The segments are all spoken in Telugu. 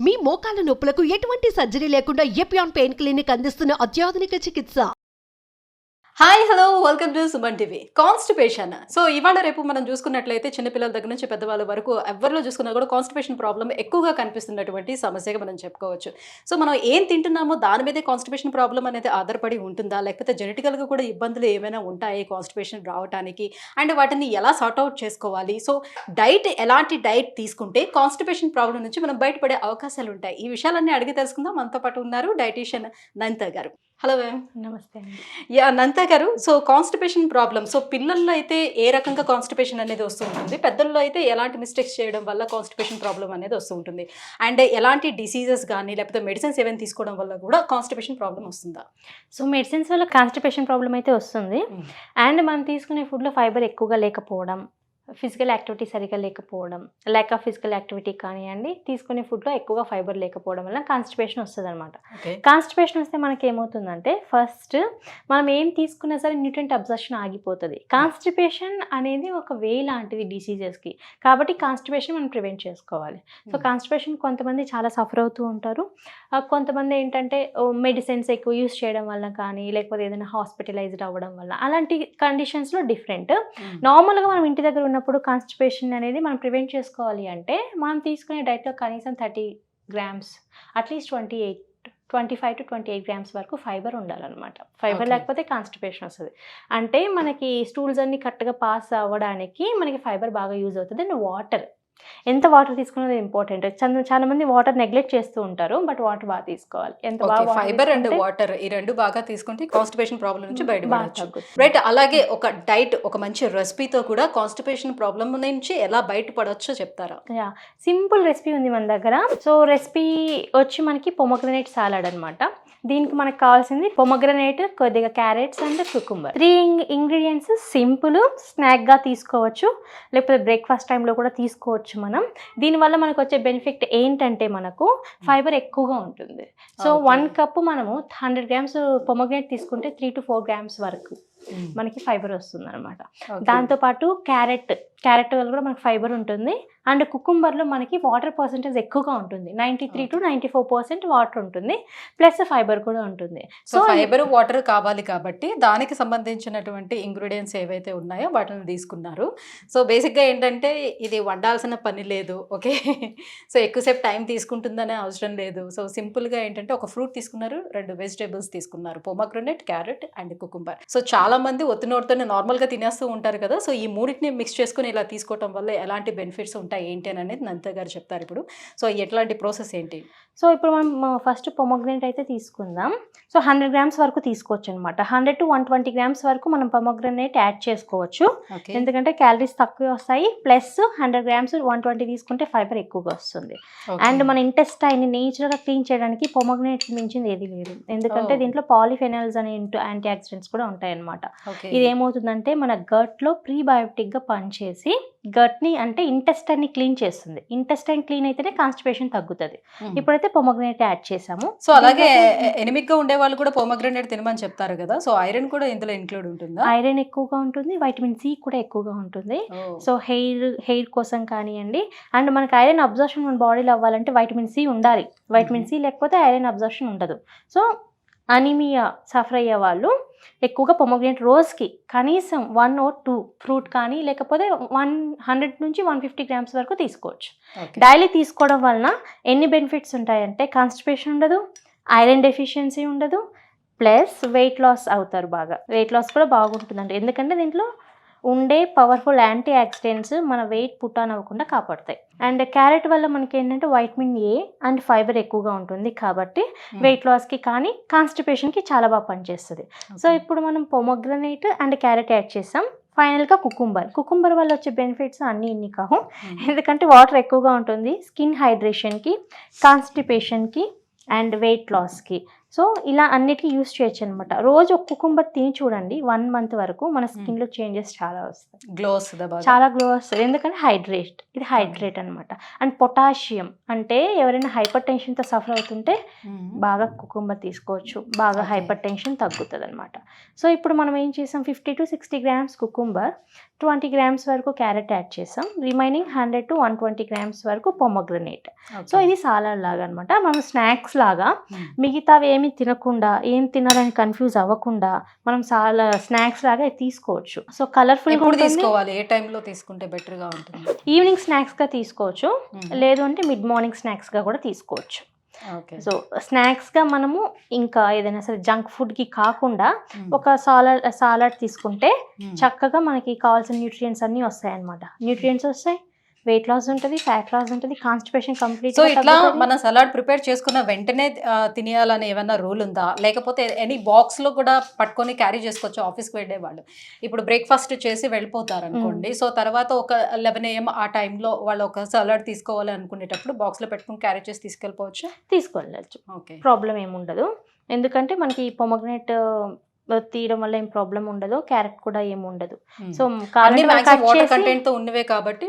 మీ మోకాల నొప్పులకు ఎటువంటి సర్జరీ లేకుండా ఎపియాన్ పెయిన్ క్లినిక్ అందిస్తున్న అత్యాధునిక చికిత్స. Hi hello welcome to Suman TV. Constipation. So ఇవాళ రేపు మనం చూసుకున్నట్లయితే చిన్నపిల్లల దగ్గర నుంచి పెద్దవాళ్ళ వరకు ఎవరిలో చూసుకున్నా కూడా కాన్స్టిపేషన్ ప్రాబ్లం ఎక్కువగా కనిపిస్తున్నటువంటి సమస్యగా మనం చెప్పుకోవచ్చు. సో మనం ఏం తింటున్నామో దాని మీదే కాన్స్టిపేషన్ ప్రాబ్లం అనేది ఆధారపడి ఉంటుందా, లేకపోతే జెనెటికల్గా కూడా ఇబ్బందులు ఏమైనా ఉంటాయి కాన్స్టిపేషన్ రావడానికి, అండ్ వాటిని ఎలా సార్ట్అవుట్ చేసుకోవాలి, సో ఎలాంటి డైట్ తీసుకుంటే కాన్స్టిపేషన్ ప్రాబ్లం నుంచి మనం బయటపడే అవకాశాలు ఉంటాయి, ఈ విషయాలన్నీ అడిగి తెలుసుకుందాం. మనతో పాటు ఉన్నారు డైటీషియన్ నంతా గారు. Hello ma'am. నమస్తే అండి. నంతా గారు, సో కాన్స్టిపేషన్ ప్రాబ్లం, సో పిల్లల్లో అయితే ఏ రకంగా కాన్స్టిపేషన్ అనేది వస్తూ ఉంటుంది, పెద్దల్లో అయితే ఎలాంటి మిస్టేక్స్ చేయడం వల్ల కాన్స్టిపేషన్ ప్రాబ్లం అనేది వస్తూ ఉంటుంది, అండ్ ఎలాంటి డిసీజెస్ కానీ లేకపోతే మెడిసిన్స్ ఏమైనా తీసుకోవడం వల్ల కూడా కాన్స్టిపేషన్ ప్రాబ్లం వస్తుందా? సో మెడిసిన్స్ వల్ల కాన్స్టిపేషన్ ప్రాబ్లం అయితే వస్తుంది. అండ్ మనం తీసుకునే ఫుడ్లో ఫైబర్ ఎక్కువగా లేకపోవడం, ఫిజికల్ యాక్టివిటీ సరిగ్గా లేకపోవడం, ల్యాక్ ఆఫ్ ఫిజికల్ యాక్టివిటీ కానివ్వండి, తీసుకునే ఫుడ్లో ఎక్కువగా ఫైబర్ లేకపోవడం వల్ల కాన్స్టిపేషన్ వస్తుంది అనమాట. కాన్స్టిపేషన్ వస్తే మనకి ఏమవుతుందంటే, ఫస్ట్ మనం ఏం తీసుకున్నా సరే న్యూట్రియంట్ అబ్జర్ప్షన్ ఆగిపోతుంది. కాన్స్టిపేషన్ అనేది ఒక వే లాంటిది డిసీజెస్కి, కాబట్టి కాన్స్టిపేషన్ మనం ప్రివెంట్ చేసుకోవాలి. సో కాన్స్టిపేషన్ కొంతమంది చాలా సఫర్ అవుతూ ఉంటారు. కొంతమంది ఏంటంటే మెడిసిన్స్ ఎక్కువ యూస్ చేయడం వల్ల కానీ, లేకపోతే ఏదైనా హాస్పిటలైజ్డ్ అవ్వడం వల్ల, అలాంటి కండిషన్స్లో డిఫరెంట్. నార్మల్గా మనం ఇంటి దగ్గర ఉన్నప్పుడు కాన్స్టిపేషన్ అనేది మనం ప్రివెంట్ చేసుకోవాలి అంటే, మనం తీసుకునే డైట్లో కనీసం 30 grams, అట్లీస్ట్ 25 to 28 grams వరకు ఫైబర్ ఉండాలన్నమాట. ఫైబర్ లేకపోతే కాన్స్టిపేషన్ వస్తుంది. అంటే మనకి స్టూల్స్ అన్ని కరెక్ట్గా పాస్ అవ్వడానికి మనకి ఫైబర్ బాగా యూజ్ అవుతుంది. అండ్ వాటర్, ఎంత వాటర్ తీసుకున్నది ఇంపార్టెంట్. చాలా మంది వాటర్ నెగ్లెక్ట్ చేస్తూ ఉంటారు, బట్ వాటర్ బాగా తీసుకోవాలి. ఎంత బాగా ఫైబర్ అండ్ వాటర్ ఈ రెండు బాగా తీసుకుంటే కాన్స్టిపేషన్ ప్రాబ్లం నుంచి బయటపడవచ్చు. రైట్. అలాగే ఒక డైట్, ఒక మంచి రెసిపీతో కూడా కాన్స్టిపేషన్ ప్రాబ్లం నుంచి ఎలా బయటపడవచ్చో చెప్తారా? సింపుల్ రెసిపీ ఉంది మన దగ్గర. సో రెసిపీ వచ్చి మనకి పొమగ్రనేట్ సాలడ్ అనమాట. దీనికి మనకు కావాల్సింది పొమగ్రనేట్, కొద్దిగా carrots and cucumber. 3 ingredients. Simple, స్నాక్గా తీసుకోవచ్చు, లేకపోతే బ్రేక్ఫాస్ట్ టైంలో కూడా తీసుకోవచ్చు మనం. దీనివల్ల మనకు వచ్చే బెనిఫిట్ ఏంటంటే, మనకు ఫైబర్ ఎక్కువగా ఉంటుంది. సో 1 కప్ మనము 100 grams పొమగ్రనేట్ తీసుకుంటే 3 to 4 grams వరకు మనకి ఫైబర్ వస్తుంది అనమాట. దాంతోపాటు క్యారెట్ వల్ల కూడా మనకి ఫైబర్ ఉంటుంది. అండ్ కుకుంబర్లో మనకి వాటర్ పర్సెంటేజ్ ఎక్కువగా ఉంటుంది. 93 to 94% వాటర్ ఉంటుంది, ప్లస్ ఫైబర్ కూడా ఉంటుంది. సో ఫైబర్, వాటర్ కావాలి కాబట్టి దానికి సంబంధించినటువంటి ఇంగ్రీడియంట్స్ ఏవైతే ఉన్నాయో వాటిని తీసుకున్నారు. సో బేసిక్గా ఏంటంటే, ఇది వండాల్సిన పని లేదు, ఓకే. సో ఎక్కువసేపు టైం తీసుకుంటుందనే అవసరం లేదు. సో సింపుల్గా ఏంటంటే, ఒక ఫ్రూట్ తీసుకున్నారు, 2 వెజిటేబుల్స్ తీసుకున్నారు, pomegranate, carrot and cucumber. So చాలా మంది ఒత్తినోడుతోనే నార్మల్గా తినేస్తూ ఉంటారు కదా. సో ఈ మూడింటిని మిక్స్ చేసుకుని ఇలా తీసుకోవటం వల్ల ఎలాంటి బెనిఫిట్స్ ఉంటాయి ఏంటి అని అనేది నంతా గారు చెప్తారు ఇప్పుడు. సో ఎట్లాంటి ప్రాసెస్ ఏంటి? సో ఇప్పుడు మనం ఫస్ట్ పొమగ్రనేట్ అయితే తీసుకుందాం. సో 100 grams వరకు తీసుకోవచ్చు అనమాట. 100 to 120 grams వరకు మనం పొమగ్రనేట్ యాడ్ చేసుకోవచ్చు, ఎందుకంటే క్యాలరీస్ తక్కువ వస్తాయి, ప్లస్ 100 grams 120 తీసుకుంటే ఫైబర్ ఎక్కువగా వస్తుంది. అండ్ మన ఇంటెస్టైన్ నేచురల్గా క్లీన్ చేయడానికి పొమగ్రనేట్ మించింది ఏది లేదు, ఎందుకంటే దీంట్లో పాలిఫెనాల్స్ అనే యాంటీ ఆక్సిడెంట్స్ కూడా ఉంటాయి అనమాట. ఇది ఏమవుతుందంటే, మన గట్లో ప్రీబయోటిక్గా పనిచేసి గట్ని అంటే ఇంటెస్టైన్ని క్లీన్ చేస్తుంది. ఇంటెస్టైన్ క్లీన్ అయితేనే కాన్స్టిపేషన్ తగ్గుతుంది. ఇప్పుడైతే పొమగ్రనేట్ యాడ్ చేసాము. సో అలాగే ఎనిమిక్ గా ఉండే వాళ్ళు కూడా పొమగ్రనేట్ తినమని చెప్తారు కదా. సో ఐరన్ కూడా ఇందులో ఇంక్లూడ్ ఉంటుందా? ఐరన్ ఎక్కువగా ఉంటుంది, వైటమిన్ సి కూడా ఎక్కువగా ఉంటుంది. సో హెయిర్ కోసం కానివ్వండి, అండ్ మనకి ఐరన్ అబ్జర్ప్షన్ మన బాడీలో అవ్వాలంటే వైటమిన్ సి ఉండాలి. వైటమిన్ సి లేకపోతే ఐరన్ అబ్జర్ప్షన్ ఉండదు. సో అనీమియా సఫర్ అయ్యే వాళ్ళు ఎక్కువగా పొమగ్రనేట్ రోజుకి కనీసం 1 or 2 ఫ్రూట్ కానీ, లేకపోతే 100 నుంచి 150 grams వరకు తీసుకోవచ్చు. డైలీ తీసుకోవడం వలన ఎన్ని బెనిఫిట్స్ ఉంటాయంటే, కాన్స్టిపేషన్ ఉండదు, ఐరన్ డెఫిషియన్సీ ఉండదు, ప్లస్ వెయిట్ లాస్ అవుతారు. బాగా వెయిట్ లాస్ కూడా బాగుంటుందండి, ఎందుకంటే దీంట్లో ఉండే పవర్ఫుల్ యాంటీ ఆక్సిడెంట్స్ మన వెయిట్ పుట్టాన్ అవ్వకుండా కాపాడుతాయి. అండ్ క్యారెట్ వల్ల మనకి ఏంటంటే వైటమిన్ ఏ అండ్ ఫైబర్ ఎక్కువగా ఉంటుంది, కాబట్టి వెయిట్ లాస్కి కానీ కాన్స్టిపేషన్కి చాలా బాగా పనిచేస్తుంది. సో ఇప్పుడు మనం పొమగ్రనేట్ అండ్ క్యారెట్ యాడ్ చేసాం. ఫైనల్గా కుకుంబర్ వల్ల వచ్చే బెనిఫిట్స్ అన్నీ ఇన్ని కావు, ఎందుకంటే వాటర్ ఎక్కువగా ఉంటుంది, స్కిన్ హైడ్రేషన్కి, కాన్స్టిపేషన్కి అండ్ వెయిట్ లాస్కి. సో ఇలా అన్నిటికీ యూస్ చేయొచ్చు అనమాట. రోజు ఒక కుకుంబర్ తిని చూడండి, 1 month వరకు మన స్కిన్లో చేంజెస్ చాలా వస్తాయి, గ్లో వస్తుందా బాగా? చాలా గ్లో వస్తుంది. ఎందుకంటే ఇది హైడ్రేట్ అనమాట. అండ్ పొటాషియం అంటే ఎవరైనా హైపర్ టెన్షన్తో సఫర్ అవుతుంటే బాగా కుకుంబర్ తీసుకోవచ్చు, బాగా Okay. హైపర్ టెన్షన్ తగ్గుతుంది అనమాట. సో ఇప్పుడు మనం ఏం చేసాం, 50 to 60 grams కుకుంబర్, 20 grams వరకు క్యారెట్ యాడ్ చేసాం, రిమైనింగ్ 100 to 120 grams వరకు పొమగ్రనేట్. సో ఇది సాలడ్ లాగా అనమాట. మనం స్నాక్స్ లాగా మిగతావి ఏమి తినకుండా, ఏం తినాలని కన్ఫ్యూజ్ అవ్వకుండా మనం స్నాక్స్ లాగా ఇది తీసుకోవచ్చు. సో కలర్ఫుల్గా ఎప్పుడు ఉంటుంది. తీసుకోవాలి, ఏ టైంలో తీసుకుంటే బెటర్ గా ఉంటుంది? ఈవినింగ్ స్నాక్స్గా తీసుకోవచ్చు, లేదు అంటే మిడ్ మార్నింగ్ స్నాక్స్గా కూడా తీసుకోవచ్చు. ఓకే. సో స్నాక్స్గా మనము ఇంకా ఏదైనా సరే జంక్ ఫుడ్కి కాకుండా ఒక సాలడ్ తీసుకుంటే చక్కగా మనకి కావాల్సిన న్యూట్రియంట్స్ అన్నీ వస్తాయి అన్నమాట. న్యూట్రియంట్స్ వస్తాయి, వెయిట్ లాస్ ఉంటుంది, ఫ్యాట్ లాస్ ఉంటుంది, కాన్స్టిపేషన్ కంప్లీట్. సో ఇట్లా మన సలాడ్ ప్రిపేర్ చేసుకున్న వెంటనే తినేయాలని ఏమన్నా రూల్ ఉందా, లేకపోతే ఎనీ బాక్స్ లో కూడా పట్టుకొని క్యారీ చేసుకోవచ్చు? ఆఫీస్కి వెళ్ళే వాళ్ళు ఇప్పుడు బ్రేక్ఫాస్ట్ చేసి వెళ్ళిపోతారు అనుకోండి, సో తర్వాత ఒక 11 AM ఆ టైంలో వాళ్ళు ఒక సలాడ్ తీసుకోవాలి అనుకునేటప్పుడు బాక్స్ లో పెట్టుకుని క్యారీ చేసి తీసుకెళ్ళిపోవచ్చు? తీసుకెళ్ళచ్చు, ఓకే. ప్రాబ్లం ఏమి ఉండదు. ఎందుకంటే మనకి పొమగ్రనేట్ తీయడం వల్ల ఏం ప్రాబ్లం ఉండదు, క్యారెట్ కూడా ఏమి ఉండదు. సో అన్ని మాక్సిమం వాటర్ కంటెంట్ తో ఉన్నవే కాబట్టి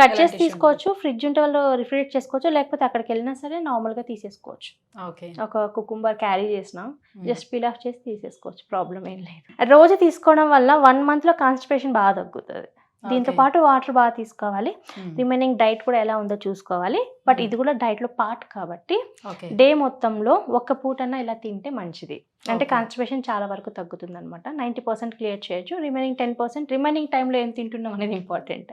కట్ చేసి ఎలాంటి issue తీసుకోవచ్చు, ఫ్రిడ్జ్ ఉంటే వాళ్ళు రిఫ్రిజిరేట్ చేసుకోవచ్చు, లేకపోతే అక్కడికి వెళ్ళినా సరే నార్మల్గా తీసేసుకోవచ్చు. ఓకే. ఒక కుకుంబర్ క్యారీ చేసినా జస్ట్ పీల్ ఆఫ్ చేసి తీసేసుకోవచ్చు, ప్రాబ్లం ఏం లేదు. రోజు తీసుకోవడం వల్ల 1 monthలో కాన్స్టిపేషన్ బాగా తగ్గుతుంది. దీంతో పాటు వాటర్ బాగా తీసుకోవాలి, రిమైనింగ్ డైట్ కూడా ఎలా ఉందో చూసుకోవాలి. బట్ ఇది కూడా డైట్లో పార్ట్ కాబట్టి ఓకే. డే మొత్తంలో ఒక్క పూటన్నా ఇలా తింటే మంచిది. అంటే Okay. కాన్స్టిపేషన్ చాలా వరకు తగ్గుతుంది అనమాట. 90% క్లియర్ చేయొచ్చు, రిమైనింగ్ 10% రిమైనింగ్ టైంలో ఏం తింటున్నాం అనేది ఇంపార్టెంట్.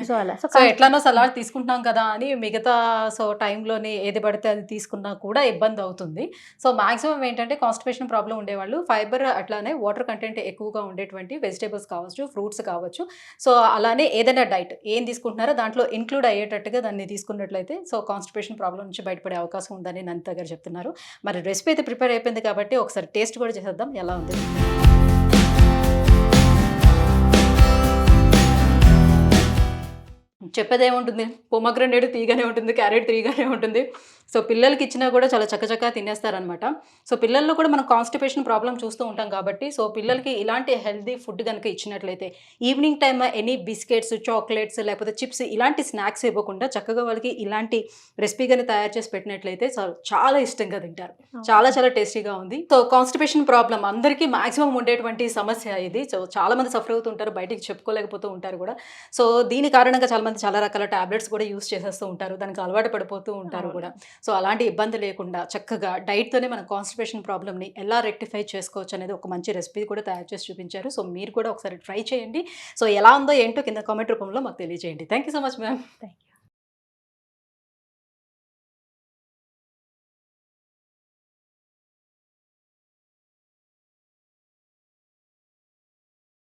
సో అలా సో ఎట్లానో సలాడ్ తీసుకుంటున్నాం కదా అని మిగతా సో టైంలోనే ఏది పడితే అది తీసుకున్నా కూడా ఇబ్బంది అవుతుంది. సో మాక్సిమం ఏంటంటే కాన్స్టిపేషన్ ప్రాబ్లం ఉండేవాళ్ళు ఫైబర్ అట్లానే వాటర్ కంటెంట్ ఎక్కువగా ఉండేటువంటి వెజిటేబుల్స్ కావచ్చు, ఫ్రూట్స్ కావచ్చు, సో అలానే ఏదైనా డైట్ ఏం తీసుకుంటున్నారో దాంట్లో ఇంక్లూడ్ అయ్యేటట్టుగా దాన్ని తీసుకున్నట్లయితే సో కాన్స్టిపేషన్ ప్రాబ్లం నుంచి బయటపడే అవకాశం ఉందని నందిత గారు చెప్తున్నారు. మరి రెసిపీ అయితే ప్రిపేర్ అయిపోయింది కాబట్టి ఒకసారి టేస్ట్ కూడా చేసేద్దాం ఎలా ఉంది. చెప్పేది ఏముంటుంది, పొమగ్రనేట్ తీగానే ఉంటుంది, క్యారెట్ తీగానే ఉంటుంది. సో పిల్లలకి ఇచ్చినా కూడా చాలా చక్కచక్క తినేస్తారనమాట. సో పిల్లల్లో కూడా మనం కాన్స్టిపేషన్ ప్రాబ్లం చూస్తూ ఉంటాం కాబట్టి సో పిల్లలకి ఇలాంటి హెల్దీ ఫుడ్ కనుక ఇచ్చినట్లయితే evening time any biscuits, chocolates లేకపోతే చిప్స్ ఇలాంటి స్నాక్స్ ఇవ్వకుండా చక్కగా వాళ్ళకి ఇలాంటి రెసిపీ కానీ తయారు చేసి పెట్టినట్లయితే చాలా ఇష్టంగా తింటారు. చాలా చాలా టేస్టీగా ఉంది. సో కాన్స్టిపేషన్ ప్రాబ్లం అందరికీ మాక్సిమం ఉండేటువంటి సమస్య ఇది. సో చాలా మంది సఫర్ అవుతుంటారు, బయటికి చెప్పుకోలేకపోతూ ఉంటారు కూడా. సో దీని కారణంగా చాలా మంది చాలా రకాల టాబ్లెట్స్ కూడా యూస్ చేసేస్తూ ఉంటారు, దానికి అలవాటు పడిపోతూ ఉంటారు కూడా. సో అలాంటి ఇబ్బంది లేకుండా చక్కగా డైట్తోనే మన కాన్స్టిపేషన్ ప్రాబ్లమ్ని ఎలా రెక్టిఫై చేసుకోవచ్చు అనేది ఒక మంచి రెసిపీ కూడా తయారు చేసి చూపించారు. సో మీరు కూడా ఒకసారి ట్రై చేయండి. సో ఎలా ఉందో ఏంటో కింద కామెంట్ రూపంలో మాకు తెలియజేయండి. Thank you so much ma'am. Thank you.